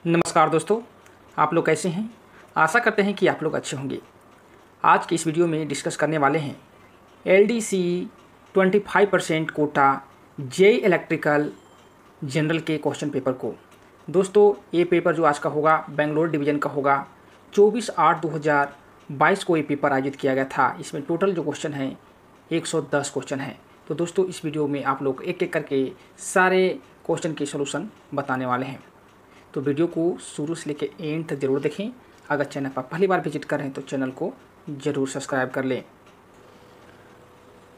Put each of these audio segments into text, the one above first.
नमस्कार दोस्तों, आप लोग कैसे हैं। आशा करते हैं कि आप लोग अच्छे होंगे। आज की इस वीडियो में डिस्कस करने वाले हैं LDC 25% quota JEE electrical general के क्वेश्चन पेपर को। दोस्तों, ये पेपर जो आज का होगा बेंगलोर डिवीज़न का होगा। 24/8/2022 को ये पेपर आयोजित किया गया था। इसमें टोटल जो क्वेश्चन हैं 110 क्वेश्चन हैं। तो दोस्तों, इस वीडियो में आप लोग एक एक करके सारे क्वेश्चन के सॉल्यूशन बताने वाले हैं। तो वीडियो को शुरू से लेकर एंड तक जरूर देखें। अगर चैनल पर पहली बार विजिट कर रहे हैं तो चैनल को जरूर सब्सक्राइब कर लें।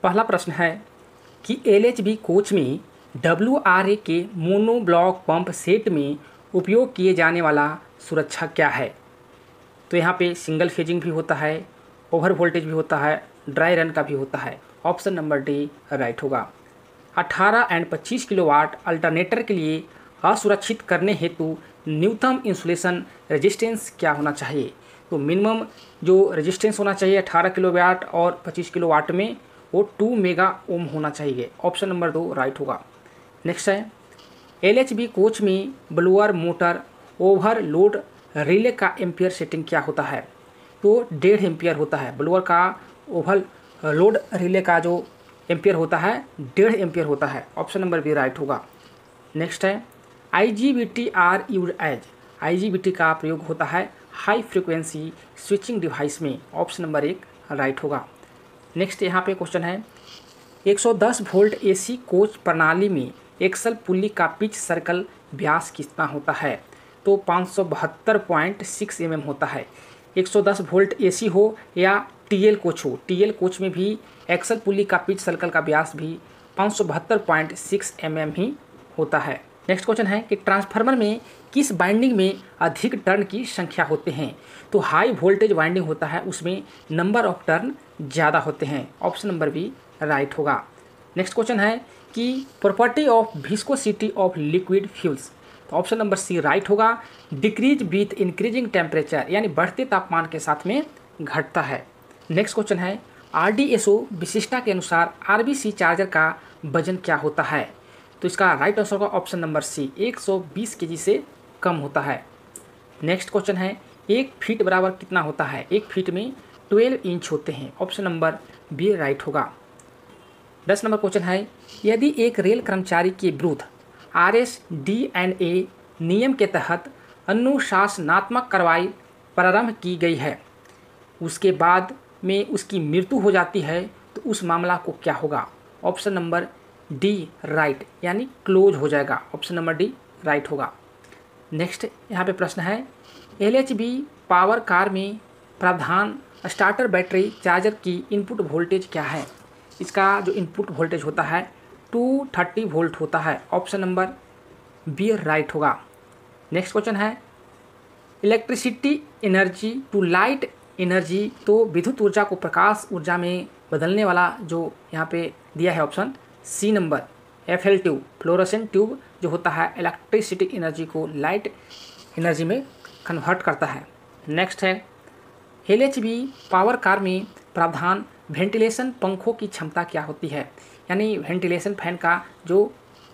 पहला प्रश्न है कि LHB कोच में WRA के मोनोब्लॉक पंप सेट में उपयोग किए जाने वाला सुरक्षा क्या है। तो यहाँ पे सिंगल फेजिंग भी होता है, ओवर वोल्टेज भी होता है, ड्राई रन का भी होता है। ऑप्शन नंबर डी राइट होगा। 18 एंड 25 किलोवाट अल्टरनेटर के लिए असुरक्षित करने हेतु न्यूनतम इंसुलेशन रेजिस्टेंस क्या होना चाहिए। तो मिनिमम जो रेजिस्टेंस होना चाहिए 18 किलोवाट और 25 किलोवाट में वो 2 मेगा ओम होना चाहिए। ऑप्शन नंबर 2 राइट होगा। नेक्स्ट है LHB कोच में ब्लोअर मोटर ओवरलोड रिले का एम्पियर सेटिंग क्या होता है। तो 1.5 एम्पियर होता है। ब्लोअर का ओवरलोड रिले का जो एम्पियर होता है 1.5 एम्पियर होता है। ऑप्शन नंबर बी राइट होगा। नेक्स्ट है IGBT are use as. IGBT का प्रयोग होता है हाई फ्रिक्वेंसी स्विचिंग डिवाइस में। ऑप्शन नंबर 1 राइट होगा। नेक्स्ट यहाँ पे क्वेश्चन है 110 वोल्ट AC कोच प्रणाली में एक्सल पुल्ली का पिच सर्कल व्यास कितना होता है। तो 572.6 mm होता है। 110 वोल्ट AC हो या TL कोच हो, TL कोच में भी एक्सल पुल्ली का पिच सर्कल का व्यास भी 572.6 mm ही होता है। नेक्स्ट क्वेश्चन है कि ट्रांसफार्मर में किस वाइंडिंग में अधिक टर्न की संख्या होते हैं। तो हाई वोल्टेज वाइंडिंग होता है, उसमें नंबर ऑफ टर्न ज़्यादा होते हैं। ऑप्शन नंबर बी राइट होगा। नेक्स्ट क्वेश्चन है कि property of viscosity of liquid fuels. तो ऑप्शन नंबर सी राइट होगा। डिक्रीज विथ इंक्रीजिंग टेम्परेचर, यानी बढ़ते तापमान के साथ में घटता है। नेक्स्ट क्वेश्चन है RDSO विशिष्टता के अनुसार RBC चार्जर का वजन क्या होता है। तो इसका राइट आंसर होगा ऑप्शन नंबर सी 120 kg से कम होता है। नेक्स्ट क्वेश्चन है 1 फीट बराबर कितना होता है। 1 फीट में 12 इंच होते हैं। ऑप्शन नंबर बी राइट होगा। 10 नंबर क्वेश्चन है यदि एक रेल कर्मचारी के विरुद्ध RSDNA नियम के तहत अनुशासनात्मक कार्रवाई प्रारंभ की गई है, उसके बाद में उसकी मृत्यु हो जाती है, तो उस मामला को क्या होगा। ऑप्शन नंबर डी राइट, यानी क्लोज हो जाएगा। ऑप्शन नंबर डी राइट होगा। नेक्स्ट यहाँ पे प्रश्न है LHB पावर कार में प्रावधान स्टार्टर बैटरी चार्जर की इनपुट वोल्टेज क्या है। इसका जो इनपुट वोल्टेज होता है 230 वोल्ट होता है। ऑप्शन नंबर बी राइट होगा। नेक्स्ट क्वेश्चन है electricity energy to light energy. तो विद्युत ऊर्जा को प्रकाश ऊर्जा में बदलने वाला जो यहाँ पे दिया है option C number FL tube, fluorescent tube जो होता है इलेक्ट्रिसिटी एनर्जी को लाइट एनर्जी में कन्वर्ट करता है। नेक्स्ट है LHB पावर कार में प्रावधान वेंटिलेशन पंखों की क्षमता क्या होती है, यानी वेंटिलेशन फैन का जो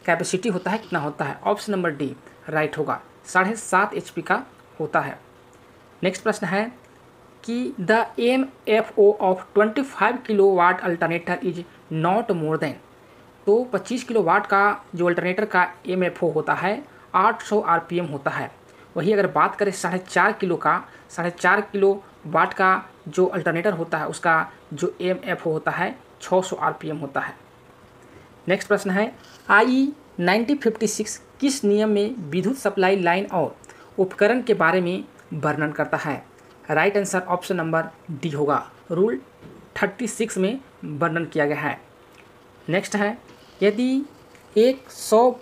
कैपेसिटी होता है कितना होता है। ऑप्शन नंबर डी राइट होगा। 7.5 HP का होता है। नेक्स्ट प्रश्न है कि the MFO of 25 kilowatt alternator is not more than. तो 25 किलोवाट का जो अल्टरनेटर का MFO होता है 800 RPM होता है। वही अगर बात करें 4.5 किलो का, 4.5 किलोवाट का जो अल्टरनेटर होता है उसका जो MFO होता है 600 RPM होता है। नेक्स्ट प्रश्न है IE 9056 किस नियम में विद्युत सप्लाई लाइन और उपकरण के बारे में वर्णन करता है। Right answer option number D होगा। रूल 36 में वर्णन किया गया है। नेक्स्ट है यदि एक 100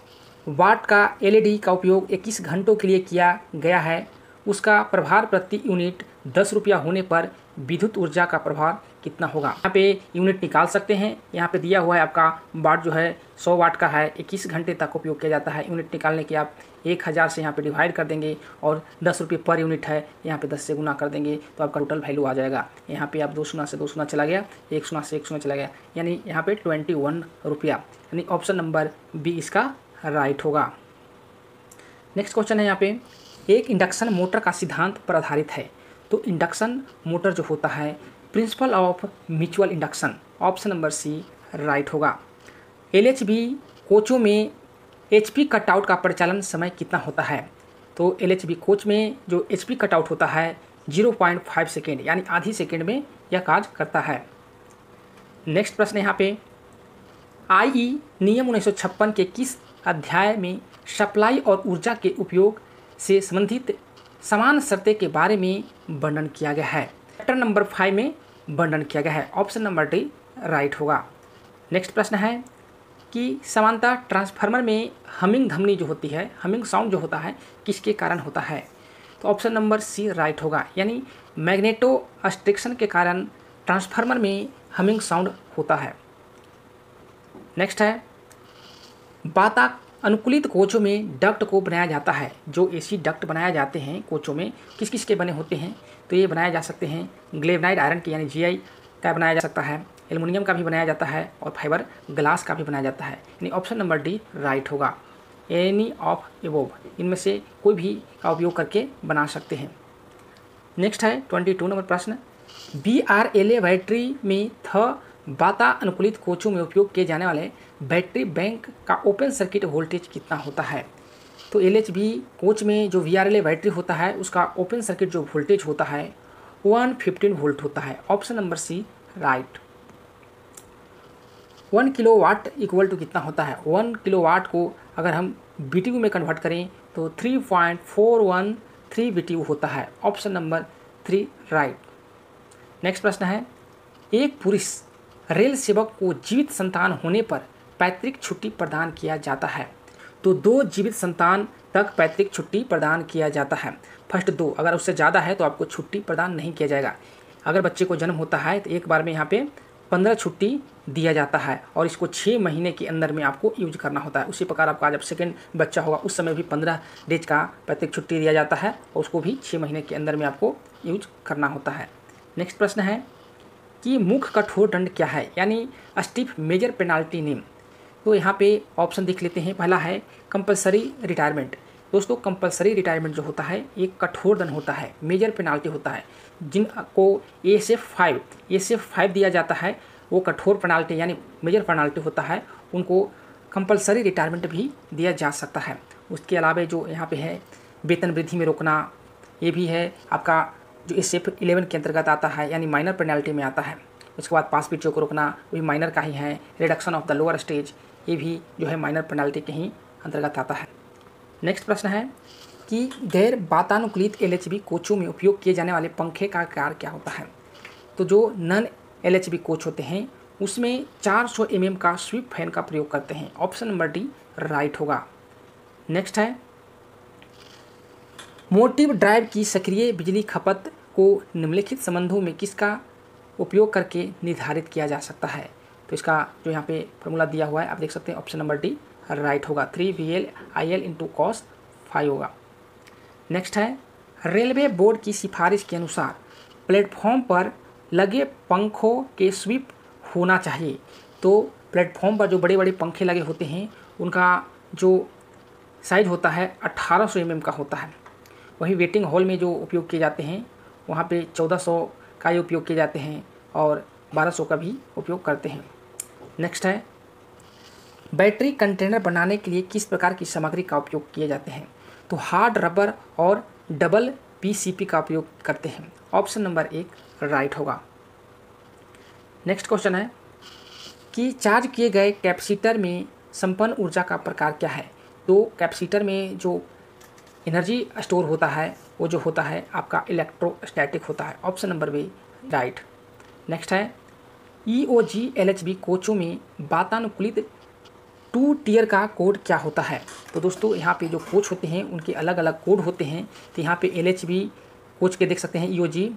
वाट का LED का उपयोग 21 घंटों के लिए किया गया है, उसका प्रभार प्रति यूनिट 10 रुपया होने पर विद्युत ऊर्जा का प्रभार कितना होगा। यहाँ पे यूनिट निकाल सकते हैं। यहाँ पे दिया हुआ है आपका वाट जो है 100 वाट का है, 21 घंटे तक उपयोग किया जाता है। यूनिट निकालने के आप 1000 से यहाँ पे डिवाइड कर देंगे और 10 रुपये पर यूनिट है, यहाँ पे 10 से गुना कर देंगे तो आपका टोटल वैल्यू आ जाएगा। यहाँ पे आप 2 शून्य से 2 शून्य चला गया, 1 शून्य से 1 शून्य चला गया, यानी यहाँ पे 21 रुपया, यानी ऑप्शन नंबर बी इसका राइट होगा। नेक्स्ट क्वेश्चन है यहाँ पे एक इंडक्शन मोटर का सिद्धांत पर आधारित है। तो इंडक्शन मोटर जो होता है principle of mutual induction, option number C right होगा। LHB कोचों में HP कटआउट का परिचालन समय कितना होता है? तो LHB कोच में जो HP कटआउट होता है 0.5 सेकेंड यानी आधी सेकेंड में यह कार्य करता है। नेक्स्ट प्रश्न यहाँ पे, IE नियम 1956 के किस अध्याय में सप्लाई और ऊर्जा के उपयोग से संबंधित समान शर्तें के बारे में वर्णन किया गया है? चैप्टर नंबर 5 में वर्णन किया गया है, ऑप्शन नंबर डी राइट होगा। नेक्स्ट प्रश्न है कि समानता ट्रांसफार्मर में हमिंग धमनी जो होती है, हमिंग साउंड जो होता है किसके कारण होता है? तो ऑप्शन नंबर सी राइट होगा, यानी मैग्नेटो अस्ट्रिक्शन के कारण ट्रांसफार्मर में हमिंग साउंड होता है। नेक्स्ट है, वातानुकूलित कोचों में डक्ट को बनाया जाता है। जो AC डक्ट बनाए जाते हैं कोचों में किस किस के बने होते हैं? तो ये बनाए जा सकते हैं ग्लेवनाइड आयरन के यानी GI का बनाया जा सकता है, एल्युमिनियम का भी बनाया जाता है और फाइबर ग्लास का भी बनाया जाता है, यानी ऑप्शन नंबर डी राइट होगा। एनी ऑफ एबोव इनमें से कोई भी का उपयोग करके बना सकते हैं। नेक्स्ट है 22 नंबर प्रश्न, BRLA बैटरी में वातानुकूलित कोचों में उपयोग किए जाने वाले बैटरी बैंक का ओपन सर्किट वोल्टेज कितना होता है? तो LHB कोच में जो VRLA बैटरी होता है उसका ओपन सर्किट जो वोल्टेज होता है 115 वोल्ट होता है, option number C right. 1 kilowatt equal to कितना होता है? 1 किलोवाट को अगर हम BTU में कन्वर्ट करें तो 3.413 BTU होता है, ऑप्शन नंबर 3 राइट। नेक्स्ट प्रश्न है, एक पुरुष रेल सेवक को जीवित संतान होने पर पैतृक छुट्टी प्रदान किया जाता है। तो 2 जीवित संतान तक पैतृक छुट्टी प्रदान किया जाता है। फर्स्ट 2, अगर उससे ज़्यादा है तो आपको छुट्टी प्रदान नहीं किया जाएगा। अगर बच्चे को जन्म होता है तो एक बार में यहाँ पे 15 छुट्टी दिया जाता है और इसको 6 महीने के अंदर में आपको यूज करना होता है। उसी प्रकार आपका जब सेकंड बच्चा होगा उस समय भी 15 डेज का पैतृक छुट्टी दिया जाता है और उसको भी 6 महीने के अंदर में आपको यूज करना होता है। नेक्स्ट प्रश्न है कि मुख्य कठोर दंड क्या है, यानी स्टिफ मेजर पेनाल्टी नेम। तो यहाँ पे ऑप्शन देख लेते हैं। पहला है कंपलसरी रिटायरमेंट। दोस्तों कंपलसरी रिटायरमेंट जो होता है एक कठोर दंड होता है, मेजर पेनाल्टी होता है। जिनको ASF 5 दिया जाता है वो कठोर पेनाल्टी यानी मेजर पेनाल्टी होता है, उनको कंपलसरी रिटायरमेंट भी दिया जा सकता है। उसके अलावा जो यहाँ पे है वेतन वृद्धि में रोकना, ये भी है आपका जो SF 11 के अंतर्गत आता है यानी माइनर पेनाल्टी में आता है। उसके बाद पास पीटीओ को रोकना वो भी माइनर का ही है। Reduction of the lower stage ये भी जो है माइनर पेनाल्टी के ही अंतर्गत आता है। नेक्स्ट प्रश्न है कि गैर वातानुकूलित LHB कोचों में उपयोग किए जाने वाले पंखे का आकार क्या होता है? तो जो नॉन LHB कोच होते हैं उसमें 400 mm का स्वीप फैन का प्रयोग करते हैं, ऑप्शन नंबर डी राइट होगा। नेक्स्ट है मोटिव ड्राइव की सक्रिय बिजली खपत को निम्नलिखित संबंधों में किसका उपयोग करके निर्धारित किया जा सकता है? तो इसका जो यहाँ पे फॉर्मूला दिया हुआ है आप देख सकते हैं, ऑप्शन नंबर डी राइट होगा। 3VL IL इंटू cos 5 होगा। नेक्स्ट है रेलवे बोर्ड की सिफारिश के अनुसार प्लेटफॉर्म पर लगे पंखों के स्वीप होना चाहिए। तो प्लेटफॉर्म पर जो बड़े बड़े पंखे लगे होते हैं उनका जो साइज होता है 1800 mm का होता है। वहीं वेटिंग हॉल में जो उपयोग किए जाते हैं वहाँ पे 1400 का ही उपयोग किए जाते हैं और 1200 का भी उपयोग करते हैं। नेक्स्ट है बैटरी कंटेनर बनाने के लिए किस प्रकार की सामग्री का उपयोग किए जाते हैं? तो हार्ड रबर और डबल PCP का उपयोग करते हैं, ऑप्शन नंबर 1 राइट होगा। नेक्स्ट क्वेश्चन है कि चार्ज किए गए कैपेसिटर में संपन्न ऊर्जा का प्रकार क्या है? तो कैपेसिटर में जो एनर्जी स्टोर होता है वो जो होता है आपका इलेक्ट्रोस्टैटिक होता है, option number B right. Next है EOG LHB कोचों में वातानुकूलित 2 टियर का कोड क्या होता है? तो दोस्तों यहाँ पे जो कोच होते हैं उनके अलग अलग कोड होते हैं। तो यहाँ पे LHB कोच के देख सकते हैं EOG,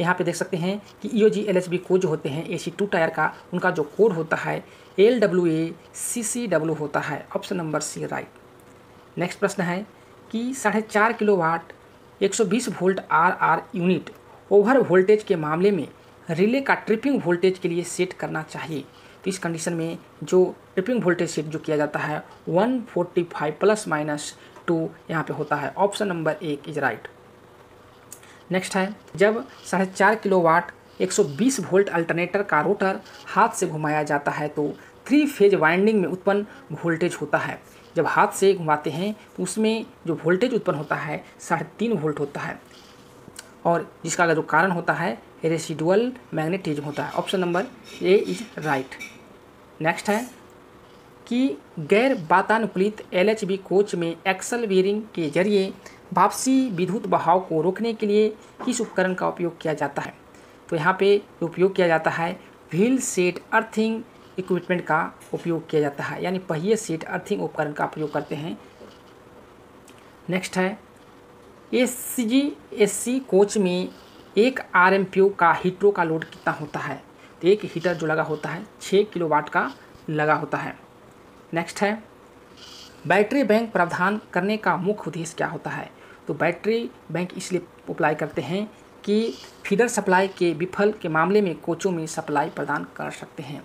यहाँ पे देख सकते हैं कि EOG LHB कोच जो होते हैं AC 2 टायर का उनका जो कोड होता है LWA CCW होता है, option number C right. Next प्रश्न है कि 4.5 kilowatt 120 volt RR unit over voltage के मामले में रिले का ट्रिपिंग वोल्टेज के लिए सेट करना चाहिए। तो इस कंडीशन में जो ट्रिपिंग वोल्टेज सेट जो किया जाता है 145 ± 2 यहाँ पे होता है। Option number 1 is right. Next है, जब 4.5 किलोवाट 120 वोल्ट अल्टरनेटर का रोटर हाथ से घुमाया जाता है तो 3 फेज वाइंडिंग में उत्पन्न वोल्टेज होता है। जब हाथ से घुमाते हैं तो उसमें जो वोल्टेज उत्पन्न होता है 3.5 वोल्ट होता है, और जिसका जो कारण होता है रेसिडुअल मैग्नेटिज्म होता है। Option number A is right. Next है कि गैर वातानुकूलित LHB कोच में एक्सल बेयरिंग के जरिए वापसी विद्युत बहाव को रोकने के लिए किस उपकरण का उपयोग किया जाता है? तो यहाँ पे उपयोग किया जाता है व्हील सेट अर्थिंग इक्विपमेंट का उपयोग किया जाता है, यानी पहिए सेट अर्थिंग उपकरण का प्रयोग करते हैं। नेक्स्ट है, SC कोच में 1 RMPO का हीटरों का लोड कितना होता है? तो एक हीटर जो लगा होता है 6 किलोवाट का लगा होता है। नेक्स्ट है, बैटरी बैंक प्रावधान करने का मुख्य उद्देश्य क्या होता है? तो बैटरी बैंक इसलिए अप्लाई करते हैं कि फीडर सप्लाई के विफल के मामले में कोचों में सप्लाई प्रदान कर सकते हैं।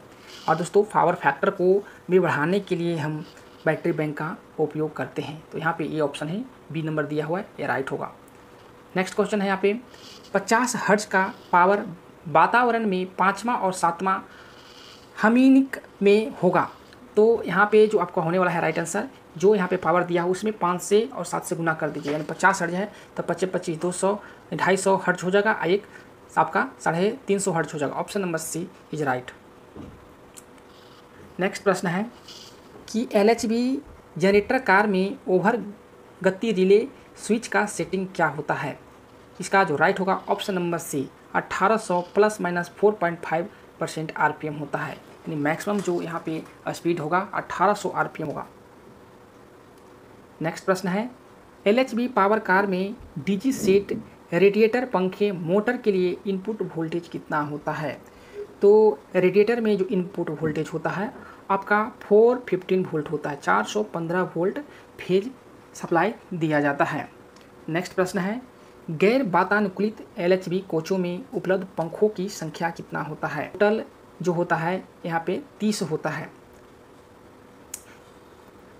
और दोस्तों पावर फैक्टर को भी बढ़ाने के लिए हम बैटरी बैंक का उपयोग करते हैं। तो यहाँ पे ये ऑप्शन है, बी नंबर दिया हुआ है, ये राइट होगा। नेक्स्ट क्वेश्चन है यहाँ पे 50 हर्ट्ज का पावर वातावरण में 5वां और 7वां हार्मोनिक में होगा। तो यहाँ पे जो आपका होने वाला है राइट आंसर, जो यहाँ पे पावर दिया है उसमें 5 से और 7 से गुना कर दीजिए, यानी 50 हर्ट्ज है तो 25 25 200 250 हर्ट्ज हो जाएगा, एक आपका 350 हर्ट्ज हो जाएगा। Option number C is right. Next प्रश्न है कि LHB जनरेटर कार में ओवर गति रिले स्विच का सेटिंग क्या होता है? इसका जो राइट होगा option number C 1800 plus minus 4.5% RPM होता है, यानी मैक्सिमम जो यहाँ पे स्पीड होगा 1800 RPM होगा। नेक्स्ट प्रश्न है LHB पावर कार में DG सेट रेडिएटर पंखे मोटर के लिए इनपुट वोल्टेज कितना होता है? तो रेडिएटर में जो इनपुट वोल्टेज होता है आपका 415 वोल्ट होता है, 415 वोल्ट फेज सप्लाई दिया जाता है। नेक्स्ट प्रश्न है गैर वातानुकूलित LHB कोचों में उपलब्ध पंखों की संख्या कितना होता है? टोटल जो होता है यहाँ पे 30 होता है।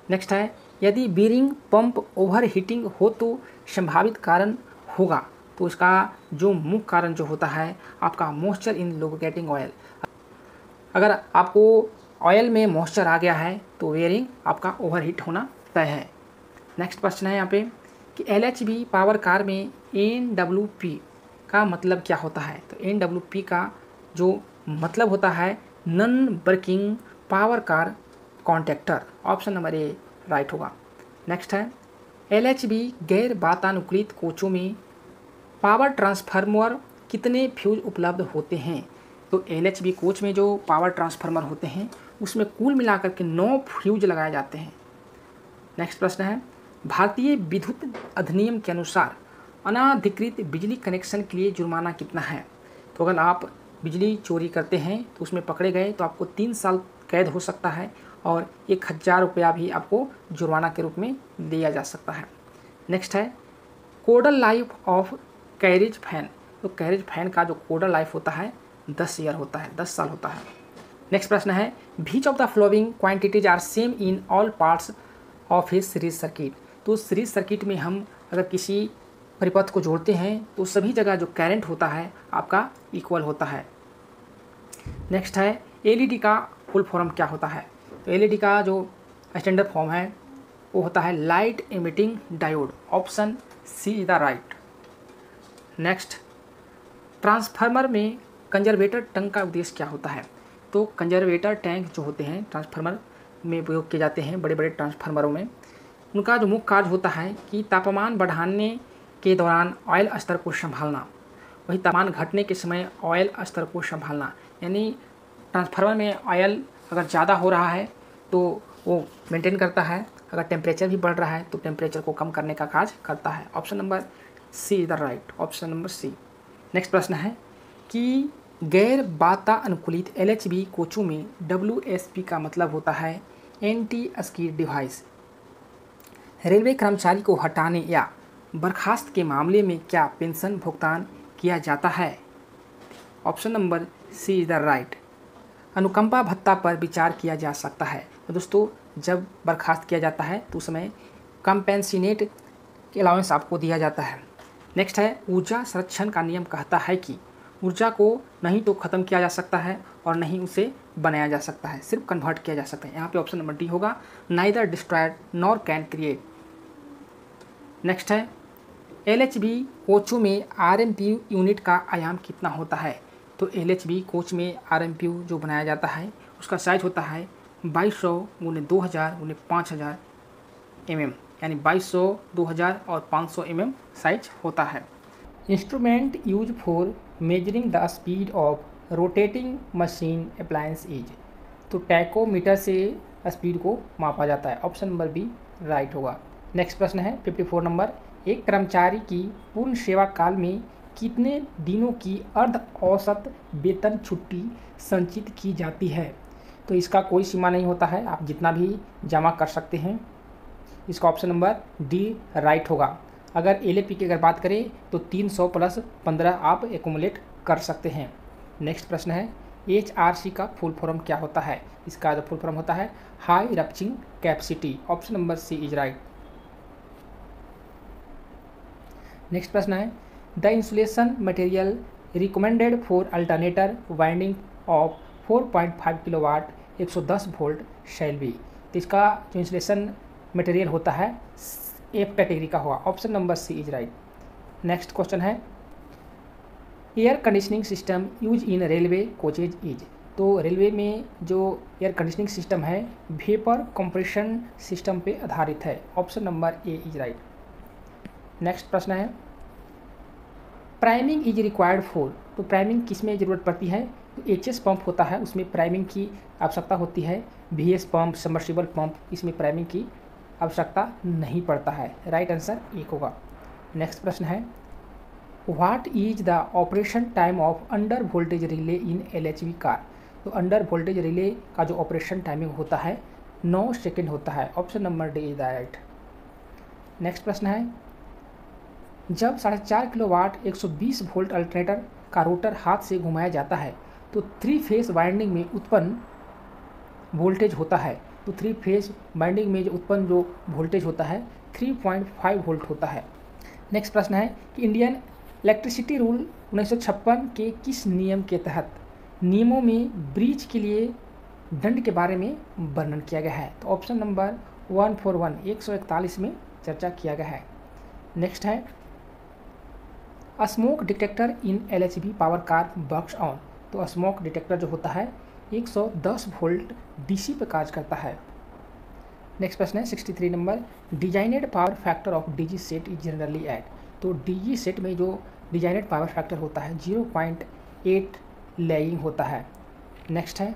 नेक्स्ट है यदि बीरिंग पंप ओवर हीटिंग हो तो संभावित कारण होगा, तो इसका जो मुख्य कारण जो होता है आपका मॉइस्चर इन लुब्रिकेटिंग ऑयल। अगर आपको ऑयल में मॉइस्चर आ गया है तो बेयरिंग आपका ओवरहीट होना तय है। नेक्स्ट क्वेश्चन है यहाँ पे कि LHB पावर कार में NWP का मतलब क्या होता है? तो NWP का जो मतलब होता है non working power car contactor. Option number ए राइट होगा। नेक्स्ट है LHB गैर वातानुकूलित कोचों में पावर ट्रांसफार्मर कितने फ्यूज उपलब्ध होते हैं? तो LHB कोच में जो पावर ट्रांसफार्मर होते हैं उसमें कुल मिलाकर के 9 फ्यूज लगाए जाते हैं। नेक्स्ट प्रश्न है भारतीय विद्युत अधिनियम के अनुसार अनाधिकृत बिजली कनेक्शन के लिए जुर्माना कितना है? तो अगर आप बिजली चोरी करते हैं तो उसमें पकड़े गए तो आपको 3 साल कैद हो सकता है और 1000 रुपया भी आपको जुर्माना के रूप में दिया जा सकता है। नेक्स्ट है कोडल लाइफ ऑफ कैरिज फैन। तो कैरिज फैन का जो कोडल लाइफ होता है 10 ईयर होता है, 10 साल होता है। नेक्स्ट प्रश्न है which of the following quantities are same in all parts of a series circuit. तो सीरीज सर्किट में हम अगर किसी परिपथ को जोड़ते हैं तो सभी जगह जो करंट होता है आपका इक्वल होता है। नेक्स्ट है LED का फुल फॉर्म क्या होता है? तो LED का जो स्टैंडर्ड फॉर्म है वो होता है light emitting diode. Option C is the right. Next transformer में कंजर्वेटर टैंक का उद्देश्य क्या होता है? तो कंजर्वेटर टैंक जो होते हैं ट्रांसफार्मर में उपयोग किए जाते हैं, बड़े बड़े ट्रांसफार्मरों में। उनका जो मुख्य कार्य होता है कि तापमान बढ़ाने के दौरान ऑयल स्तर को संभालना, वही तापमान घटने के समय ऑयल स्तर को संभालना। यानी ट्रांसफार्मर में ऑयल अगर ज़्यादा हो रहा है तो वो मेंटेन करता है, अगर टेम्परेचर भी बढ़ रहा है तो टेम्परेचर को कम करने का कार्य करता है। Option number C is the right. Option number C. Next प्रश्न है कि गैर वातानुकूलित LHB कोचों में WSP का मतलब होता है एंटी स्किड डिवाइस। रेलवे कर्मचारी को हटाने या बर्खास्त के मामले में क्या पेंशन भुगतान किया जाता है? Option number C is the right. अनुकंपा भत्ता पर विचार किया जा सकता है। तो दोस्तों जब बर्खास्त किया जाता है तो उस समय कंपेंसिनेट अलाउंस आपको दिया जाता है। नेक्स्ट है ऊर्जा संरक्षण का नियम कहता है कि ऊर्जा को नहीं तो ख़त्म किया जा सकता है और नहीं उसे बनाया जा सकता है, सिर्फ कन्वर्ट किया जा सकता है। यहाँ पे ऑप्शन नंबर डी होगा, neither destroyed nor can create. Next है LHB कोचों में RMPU यूनिट का आयाम कितना होता है। तो LHB कोच में RMPU जो बनाया जाता है उसका साइज होता है 2200 × 2000 × 5000 mm, यानी 2200, 2000 और 500 mm साइज होता है। Instrument use for measuring the speed of rotating machine appliance is. तो टैकोमीटर से स्पीड को मापा जाता है। ऑप्शन नंबर बी राइट होगा। नेक्स्ट प्रश्न है 54 नंबर, एक कर्मचारी की पूर्ण सेवा काल में कितने दिनों की अर्ध औसत वेतन छुट्टी संचित की जाती है। तो इसका कोई सीमा नहीं होता है, आप जितना भी जमा कर सकते हैं। इसका ऑप्शन नंबर डी राइट होगा। अगर LAP की अगर बात करें तो 300 + 15 आप एक्यूमुलेट कर सकते हैं। नेक्स्ट प्रश्न है HRC का फुल फॉर्म क्या होता है। इसका जो फुल फॉर्म होता है high rupturing capacity. Option number C is right. Next प्रश्न है the insulation material recommended for alternator winding of 4.5 kilowatt 110 volt shall be. तो इसका जो इंसुलेशन मटेरियल होता है F कैटेगरी का होगा। Option number C is right. Next question है air conditioning system use in railway coaches is. तो railway में जो एयर कंडीशनिंग सिस्टम है वेपर कंप्रेशन सिस्टम पे आधारित है। Option number A is right. Next प्रश्न है प्राइमिंग इज रिक्वायर्ड फॉर। तो प्राइमिंग किस में ज़रूरत पड़ती है। तो HS पंप होता है उसमें प्राइमिंग की आवश्यकता होती है। VS पंप, सबमर्सिबल पंप, इसमें प्राइमिंग की आवश्यकता नहीं पड़ता है। राइट आंसर एक होगा। नेक्स्ट प्रश्न है what is the operation time of under voltage relay in LHB car. तो अंडर वोल्टेज रिले का जो ऑपरेशन टाइमिंग होता है 9 सेकेंड होता है। Option number D is the right. Next प्रश्न है जब 4.5 किलोवाट 120 वोल्ट अल्टरनेटर का रोटर हाथ से घुमाया जाता है तो 3 फेज वाइंडिंग में उत्पन्न वोल्टेज होता है। तो 3 फेज वाइंडिंग में जो उत्पन्न जो वोल्टेज होता है 3.5 वोल्ट होता है। नेक्स्ट प्रश्न है कि इंडियन इलेक्ट्रिसिटी रूल 1956 के किस नियम के तहत नियमों में ब्रीच के लिए दंड के बारे में वर्णन किया गया है। तो ऑप्शन नंबर 141 में चर्चा किया गया है। नेक्स्ट है smoke detector in LHB power car works on. तो स्मोक डिटेक्टर जो होता है 110 वोल्ट DC पे कार्य करता है। नेक्स्ट प्रश्न है 63 number designed power factor of DG set is generally at. तो DG सेट में जो डिजाइनेड पावर फैक्टर होता है 0.8 लैगिंग होता है। नेक्स्ट है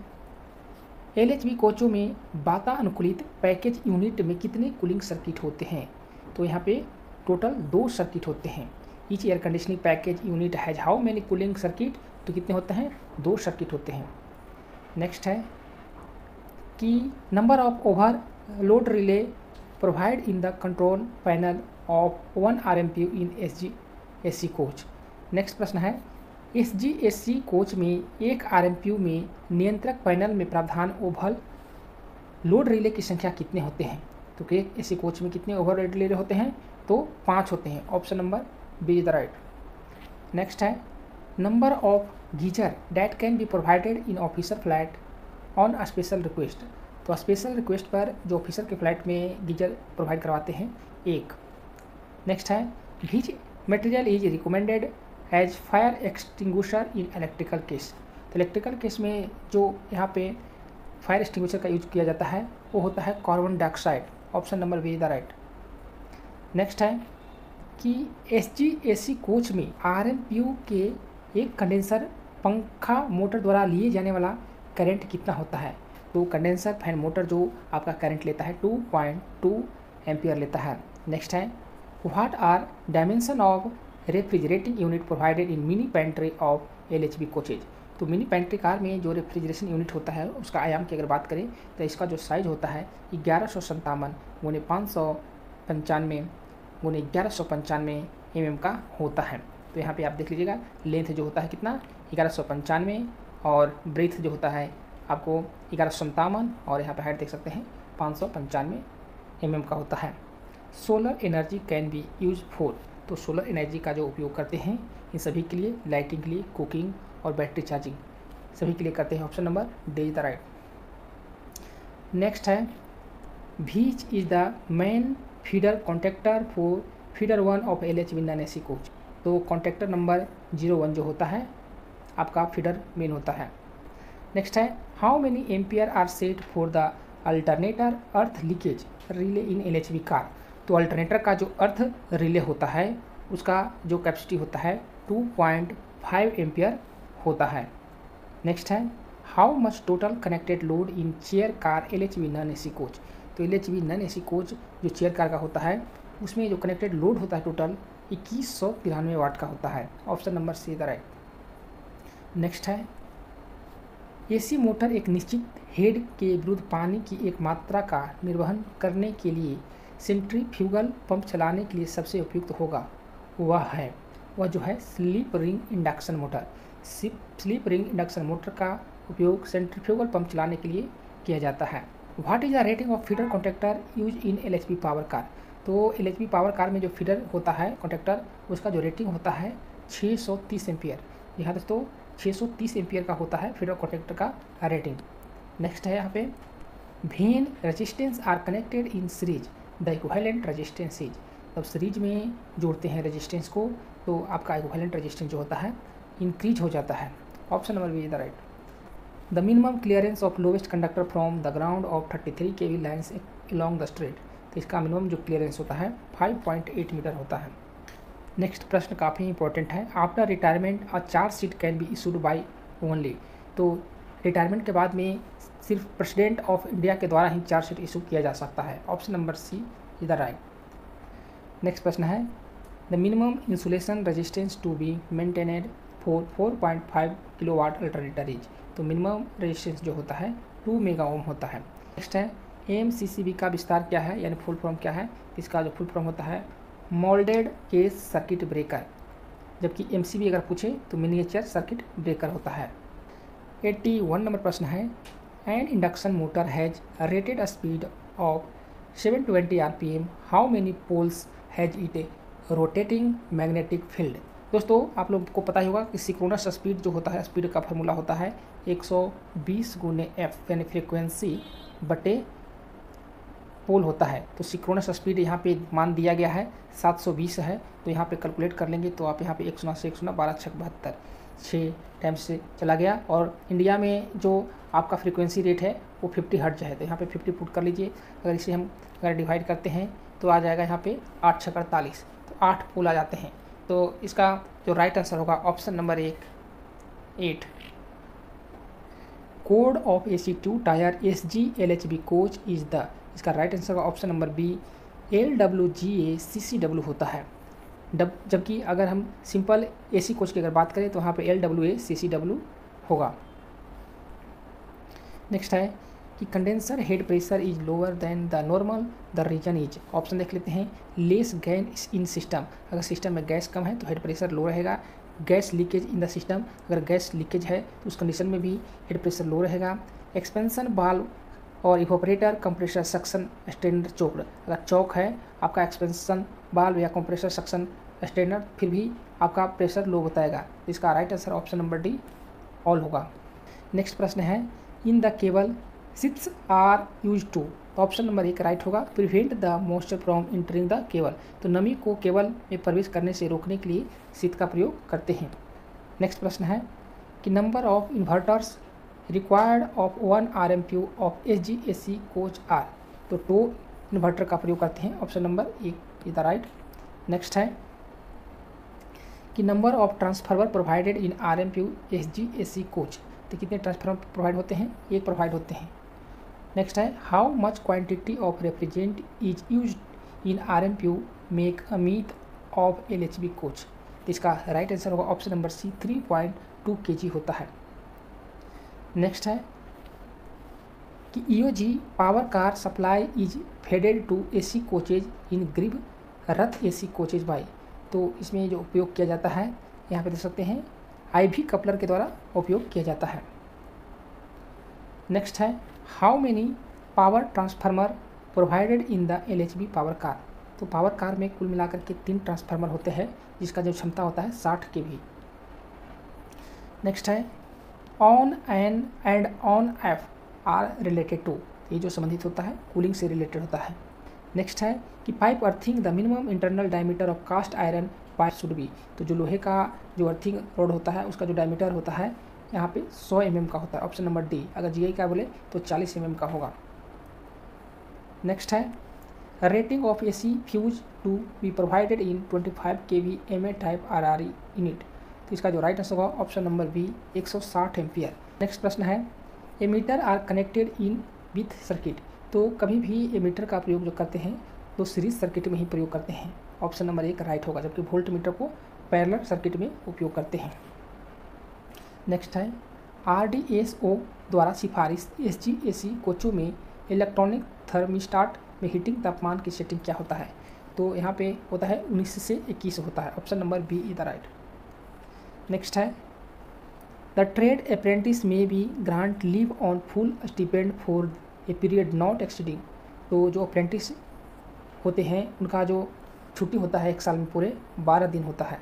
LHB कोचों में वातानुकूलित पैकेज यूनिट में कितने कूलिंग सर्किट होते हैं। तो यहाँ पे टोटल 2 सर्किट होते हैं। Each air conditioning package unit has how many cooling circuit. तो कितने होते हैं 2 सर्किट होते हैं। नेक्स्ट है कि number of over load relay provide in the control panel of 1 RMPU in SGSC coach. Next प्रश्न है SGSC कोच में 1 RMPU में नियंत्रक पैनल में प्रावधान ओवर लोड रिले की संख्या कितने होते हैं। तो एक ऐसी कोच में कितने ओवर लोड रिले होते हैं। तो 5 होते हैं। Option number B is the right. Next है number of geyser that can be provided in officer flat on a special request. तो स्पेशल रिक्वेस्ट पर जो ऑफिसर के फ्लैट में गीजर प्रोवाइड करवाते हैं 1। नेक्स्ट है which material is recommended as fire extinguisher in electrical case. तो electrical case में जो यहाँ पे फायर एक्सटिंग्विशर का यूज किया जाता है वो होता है carbon dioxide. Option number B is the right. Next है कि SGSC कोच में RMPU के एक कंडेंसर पंखा मोटर द्वारा लिए जाने वाला करंट कितना होता है। तो कंडेंसर फैन मोटर जो आपका करंट लेता है 2.2 एम्पियर लेता है। नेक्स्ट है what are dimension of refrigerating unit provided in mini pantry of LHB coaches. तो मिनी पेंट्री कार में जो रेफ्रिजरेशन यूनिट होता है उसका आयाम की अगर बात करें तो इसका जो साइज होता है 1157 × 595 × 1195 mm का होता है। तो यहाँ पे आप देख लीजिएगा लेंथ जो होता है कितना 1195 और ब्रेथ जो होता है आपको 1157 और यहाँ पे हाइट देख सकते हैं 595 mm का होता है। Solar energy can be use for, तो सोलर एनर्जी का जो उपयोग करते हैं इन सभी के लिए, लाइटिंग के लिए, कुकिंग और बैटरी चार्जिंग सभी के लिए करते हैं। Option number D is the right. Next है which is the main feeder contractor for feeder 1 of LHV non AC coach, तो कॉन्ट्रैक्टर नंबर 01 जो होता है आपका फीडर मेन होता है। नेक्स्ट है how many ampere are set for the alternator earth leakage relay in LHV car, तो alternator का जो अर्थ रिले होता है उसका जो कैपेसिटी होता है 2.5 एम्पियर होता है। नेक्स्ट है how much total connected load in chair car LHV non AC coach, तो LHV नॉन AC कोच जो चेयर कार का होता है उसमें जो कनेक्टेड लोड होता है टोटल 2193 वाट का होता है। Option number see the right. Next है AC मोटर एक निश्चित हेड के विरुद्ध पानी की एक मात्रा का निर्वहन करने के लिए सेंट्रीफ्यूगल पंप चलाने के लिए सबसे उपयुक्त होगा, वह जो है slip ring induction motor. Slip ring induction motor का उपयोग सेंट्रीफ्यूगल पंप चलाने के लिए किया जाता है। What is the rating of feeder contractor use in LHV power car, तो LHV पावर कार में जो फीडर होता है कॉन्ट्रैक्टर उसका जो रेटिंग होता है 630 एम्पियर। यहाँ दोस्तों 630 एम्पियर का होता है फीडर कॉन्ट्रैक्टर का रेटिंग। नेक्स्ट है यहाँ पे when resistance R connected in series the equivalent resistance is, तब सीरीज में जोड़ते हैं रेजिस्टेंस को तो आपका इक्विवेलेंट रेजिस्टेंस जो होता है इंक्रीज हो जाता है। Option number B is the right. The minimum clearance of lowest conductor from the ground of 33 kV lines along the straight, तो इसका मिनिमम जो क्लियरेंस होता है 5.8 मीटर होता है। नेक्स्ट प्रश्न काफ़ी इंपॉर्टेंट है। After retirement a chargesheet can be issued by only, तो रिटायरमेंट के बाद में सिर्फ प्रेसिडेंट ऑफ इंडिया के द्वारा ही चार्जशीट इशू किया जा सकता है। Option number C is the right. Next प्रश्न है the minimum insulation resistance to be maintained for 4.5 kilowatt alternator is, तो मिनिमम रेजिस्टेंस जो होता है 2 मेगा ओम होता है। नेक्स्ट है MCCB का विस्तार क्या है यानी फुल फॉर्म क्या है, इसका जो फुल फॉर्म होता है मोल्डेड केज सर्किट ब्रेकर, जबकि MCB अगर पूछे तो मिनिएचर सर्किट ब्रेकर होता है। 81 नंबर प्रश्न है an induction motor has rated speed of 720 RPM, how many poles has it a rotating magnetic field, दोस्तों आप लोग को पता ही होगा कि सिक्रोनस स्पीड जो होता है स्पीड का फार्मूला होता है 120 गुने F यानी फ्रिक्वेंसी बटे पोल होता है। तो सिक्रोनस स्पीड यहाँ पे मान दिया गया है 720 है, तो यहाँ पे कैलकुलेट कर लेंगे तो आप यहाँ पे 1 से 1 12 6 72 6 टाइम से चला गया। और इंडिया में जो आपका फ्रीक्वेंसी रेट है वो 50 हर्ट्ज है, तो यहाँ पे 50 पुट कर लीजिए। अगर इसे हम अगर डिवाइड करते हैं तो आ जाएगा यहाँ पे 8 6 48, तो 8 पोल आ जाते हैं। तो इसका जो राइट आंसर होगा option number 8। Code of AC2 tier SG LHB coach is the, इसका राइट आंसर का option number B LWGA CCW होता है। जबकि अगर हम सिंपल AC कोच की अगर बात करें तो वहाँ पे LWA CCW होगा। नेक्स्ट है कि condenser head pressure is lower than the normal the reason is, option देख लेते हैं लेस गैस इन सिस्टम, अगर सिस्टम में गैस कम है तो हेड प्रेशर लो रहेगा। Gas leakage in the system, अगर गैस लीकेज है तो उस कंडीशन में भी हेड प्रेशर लो रहेगा। एक्सपेंशन वाल्व और evaporator compressor suction strainer choked, अगर चौक है आपका एक्सपेंशन वाल्व या कंप्रेसर सक्शन स्ट्रेनर फिर भी आपका प्रेशर लो बताएगा। इसका right answer option number D all होगा। नेक्स्ट प्रश्न है in the cable sheets are use to, option number 1 right होगा prevent the moisture from entering the cable, तो नमी को केबल में प्रवेश करने से रोकने के लिए शीट का प्रयोग करते हैं। नेक्स्ट प्रश्न है कि number of inverters required of 1 RMQ ऑफ SGAC कोच आर, तो 2 इन्वर्टर का प्रयोग करते हैं। Option number 1 is the right. Next है कि number of transformer provided in RMQ SGAC coach, तो कितने ट्रांसफार्मर प्रोवाइड होते हैं, 1 प्रोवाइड होते हैं। नेक्स्ट है how much quantity of refrigerant is use in RMQ make a meet of LHB coach, तो इसका राइट आंसर होगा ऑप्शन नंबर सी 3.2 kg होता है। नेक्स्ट है कि EOG power car supply is faded to AC coaches in Garib Rath AC coaches by, तो इसमें जो उपयोग किया जाता है यहाँ पे देख सकते हैं IV कपलर के द्वारा उपयोग किया जाता है। नेक्स्ट है how many power transformer provided in the LHB power car, तो पावर कार में कुल मिलाकर के 3 ट्रांसफार्मर होते हैं जिसका जो क्षमता होता है 60 kV। नेक्स्ट है on N and on F R related to, ये जो संबंधित होता है कूलिंग से रिलेटेड होता है। नेक्स्ट है कि pipe earthing the minimum internal diameter of cast iron pipe should be, तो जो लोहे का जो अर्थिंग रोड होता है उसका जो डायमीटर होता है यहाँ पे 100 mm का होता है। Option number D. अगर जीआई का बोले तो 40 mm का होगा। नेक्स्ट है rating of AC fuse to be provided in 25 kV MA type RRE unit, तो इसका जो राइट आंसर होगा option number B 160 ampere. Next प्रश्न है ammeter are connected in with circuit, तो कभी भी एमीटर का प्रयोग जो करते हैं तो सीरीज सर्किट में ही प्रयोग करते हैं। ऑप्शन नंबर 1 राइट होगा, जबकि वोल्ट मीटर को पैरेलल सर्किट में उपयोग करते हैं। नेक्स्ट है RDSO द्वारा सिफारिश SGAC कोचों में इलेक्ट्रॉनिक थर्मिस्टाट में हीटिंग तापमान की सेटिंग क्या होता है, तो यहाँ पे होता है 19 से 21 होता है। Option number B is the right. Next है द ट्रेड अप्रेंटिस में be grant leave on full stipend for a period not exceeding, तो जो अप्रेंटिस होते हैं उनका जो छुट्टी होता है 1 साल में पूरे 12 दिन होता है।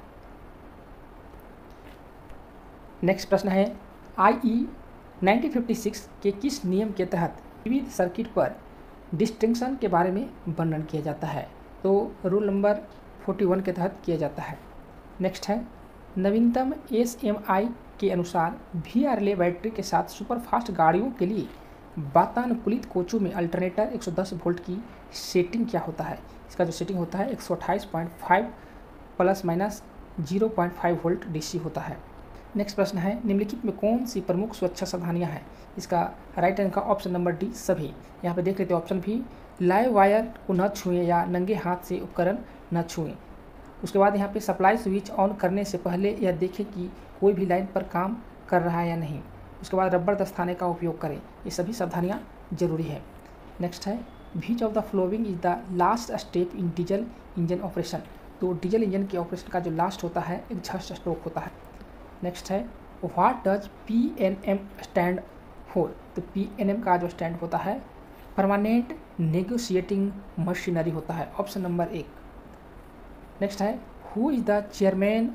नेक्स्ट प्रश्न है IE 1956 के किस नियम के तहत विविध सर्किट पर डिस्टिंक्शन के बारे में वर्णन किया जाता है, तो रूल नंबर 41 के तहत किया जाता है। नेक्स्ट है नवीनतम SMI के अनुसार VRLA बैटरी के साथ सुपरफास्ट गाड़ियों के लिए वातानुकूलित कोचों में अल्टरनेटर 110 वोल्ट की सेटिंग क्या होता है, इसका जो सेटिंग होता है 128.5 प्लस माइनस 0.5 वोल्ट DC होता है। नेक्स्ट प्रश्न है निम्नलिखित में कौन सी प्रमुख सुरक्षा सावधानियां हैं, इसका राइट आंसर का ऑप्शन नंबर डी सभी। यहाँ पे देख लेते हैं ऑप्शन भी लाइव वायर को न छुएं या नंगे हाथ से उपकरण न छुएं। उसके बाद यहाँ पे सप्लाई स्विच ऑन करने से पहले यह देखें कि कोई भी लाइन पर काम कर रहा है या नहीं। उसके बाद रबर दस्ताने का उपयोग करें, ये सभी सावधानियाँ जरूरी है। नेक्स्ट है which of the following is the last step in diesel engine operation, तो डीजल इंजन के ऑपरेशन का जो लास्ट होता है एग्जॉस्ट स्ट्रोक होता है। नेक्स्ट है what does PNM stand for, तो PNM का जो स्टैंड होता है परमानेंट नेगोशिएटिंग मशीनरी होता है। Option number 1। नेक्स्ट है who is the chairman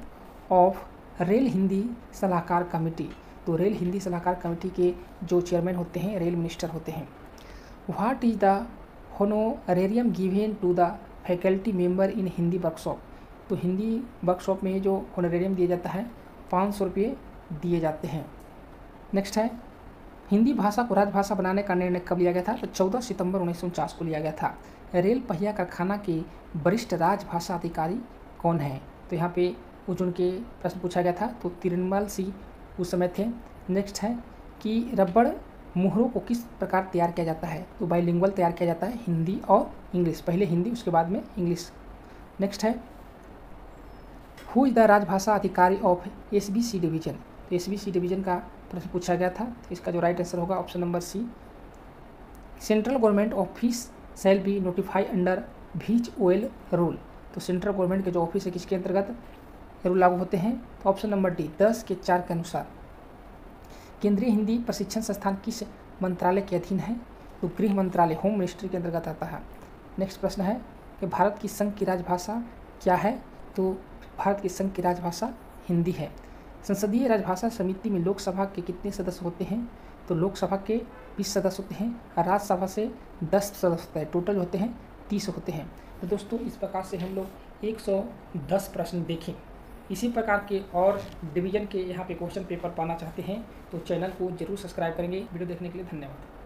of rail Hindi सलाहकार कमेटी, तो रेल हिंदी सलाहकार कमेटी के जो चेयरमैन होते हैं रेल मिनिस्टर होते हैं। What is the honorarium given to the faculty member in Hindi workshop, तो हिंदी वर्कशॉप में जो होनोरेरियम दिया जाता है 500 रुपये दिए जाते हैं। नेक्स्ट है हिंदी भाषा को राजभाषा बनाने का निर्णय कब लिया गया था, तो 14 सितंबर 1949 को लिया गया था। रेल पहिया कारखाना के वरिष्ठ राजभाषा अधिकारी कौन है, तो यहाँ पे उन के प्रश्न पूछा गया था, तो तिरुमल सिंह उस समय थे। नेक्स्ट है कि रबड़ मुहरों को किस प्रकार तैयार किया जाता है, तो बाइलिंगुअल तैयार किया जाता है हिंदी और इंग्लिश, पहले हिंदी उसके बाद में इंग्लिश। नेक्स्ट है who is the Rajbhasha adhikari of SBC division, तो SBC डिवीजन का प्रश्न पूछा गया था, तो इसका जो राइट आंसर होगा option number C. Central government office shall be notify under which OL rule, तो सेंट्रल गवर्नमेंट के जो ऑफिस है किसके अंतर्गत रूल लागू होते हैं, तो ऑप्शन नंबर डी 10(4) के अनुसार। केंद्रीय हिंदी प्रशिक्षण संस्थान किस मंत्रालय के अधीन है, तो गृह मंत्रालय होम मिनिस्ट्री के अंतर्गत आता है। नेक्स्ट प्रश्न है कि भारत की संघ की राजभाषा क्या है, तो भारत की संघ की राजभाषा हिंदी है। संसदीय राजभाषा समिति में लोकसभा के कितने सदस्य होते हैं, तो लोकसभा के 20 सदस्य होते हैं, राज्यसभा से 10 सदस्य होते हैं, टोटल होते हैं 30 होते हैं। तो दोस्तों इस प्रकार से हम लोग 110 प्रश्न देखें। इसी प्रकार के और डिवीज़न के यहाँ पे क्वेश्चन पेपर पाना चाहते हैं तो चैनल को जरूर सब्सक्राइब करेंगे। वीडियो देखने के लिए धन्यवाद।